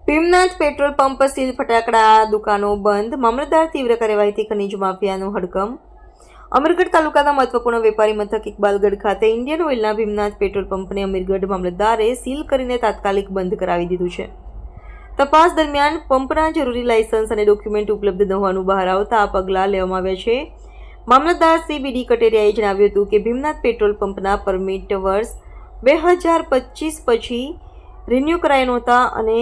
Bhimnath petrol pump seal, ફટાકડા દુકાનો બંધ, મામલતદાર તીવ્ર કાર્યવાહીથી ખનીજ માફિયાનો હડકંપ। અમીરગઢ તાલુકાના મહત્વપૂર્ણ વેપારી મથક ઇકબાલગઢ ખાતે ઇન્ડિયન ઓઇલના ભીમનાથ પેટ્રોલ પંપને અમીરગઢ મામલતદારે સીલ કરીને તાત્કાલિક બંધ કરાવી દીધું છે। તપાસ દરમિયાન પંપના જરૂરી લાયસન્સ અને ડોક્યુમેન્ટ ઉપલબ્ધ ન હોવાનું બહાર આવતા આ પગલાં લેવામાં આવ્યા છે। મામલતદાર શ્રી બીડી કટેરિયાએ જણાવ્યું હતું કે ભીમનાથ પેટ્રોલ પંપના પરમિટ વર્ષ 2025 પછી રિન્યૂ કરાયા નહોતા અને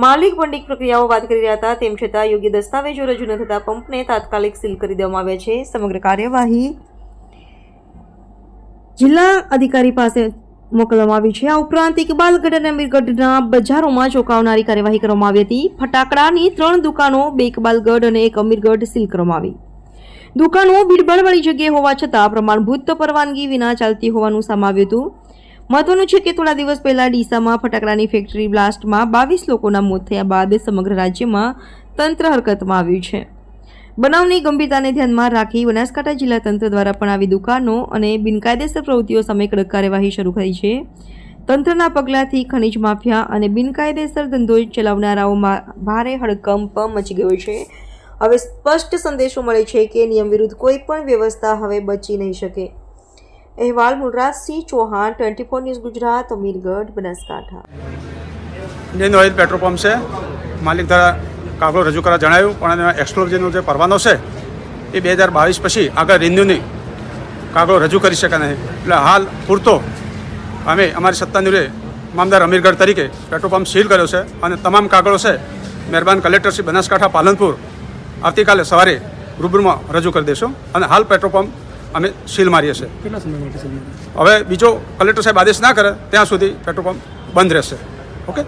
માલિક બોન્ડિંગ પ્રક્રિયાઓ વાત કરી રહ્યા હતા। તેમ છતાં યોગ્ય દસ્તાવેજો રજૂ ન થતા પંપને તાત્કાલિક સીલ કરી દેવામાં આવ્યા છે। સમગ્ર કાર્યવાહી જિલ્લા અધિકારી પાસે મોકલવામાં આવી છે। આ ઉપરાંત ઇકબાલગઢ અને અમીરગઢના બજારોમાં ચોંકાવનારી કાર્યવાહી કરવામાં આવી હતી। ફટાકડાની 3 દુકાનો, 2 ઇકબાલગઢ અને 1 અમીરગઢ સીલ કરવામાં આવી। દુકાનો ભીડભાડવાળી જગ્યાએ હોવા છતાં પ્રમાણભૂત પરવાનગી વિના ચાલતી હોવાનું સામે આવ્યું હતું। મહત્વનું છે કે થોડા દિવસ પહેલા ડીસામાં ફટાકડાની ફેક્ટરી બ્લાસ્ટમાં 22 લોકોના મોત થયા બાદ સમગ્ર રાજ્યમાં તંત્ર હરકતમાં આવ્યું છે। બનાવની ગંભીરતાને ધ્યાનમાં રાખી બનાસકાંઠા જિલ્લા તંત્ર દ્વારા પણ આવી દુકાનો અને બિનકાયદેસર પ્રવૃત્તિઓ સામે કડક કાર્યવાહી શરૂ કરી છે। તંત્રના પગલાંથી ખનીજ માફિયા અને બિનકાયદેસર ધંધો ચલાવનારાઓમાં ભારે હડકંપ મચી ગયો છે। હવે સ્પષ્ટ સંદેશો મળે છે કે નિયમ વિરુદ્ધ કોઈ પણ વ્યવસ્થા હવે બચી નહીં શકે। અહેવાલ Mulrajsinh Chauhan, 24 news Gujarat, Amirgadh, Banaskantha. Indian oil petrol pump છે, માલિક દ્વારા કાગળો રજૂ કરવા જણાવ્યું, પણ એક્સક્લુઝિવનો જે પરવાનો છે એ 2022 પછી આગળ રિન્યુની કાગળો રજૂ કરી શકે નહીં। એટલે હાલ પૂરતો અમે અમારી સત્તાની મામદાર અમીરગઢ તરીકે પેટ્રોલ પંપ સીલ કર્યો છે અને તમામ કાગળો છે મહેરબાન કલેક્ટર શ્રી બનાસકાંઠા પાલનપુર આવતીકાલે સવારે રૂબરૂમાં રજૂ કરી દઈશું અને હાલ પેટ્રોલ પંપ અમે સીલ મારીએ છીએ। કેટલા સમય માટે સીલ? હવે બીજો કલેક્ટર સાહેબ આદેશ ના કરે ત્યાં સુધી પેટ્રોલ પંપ બંધ રહેશે। ઓકે।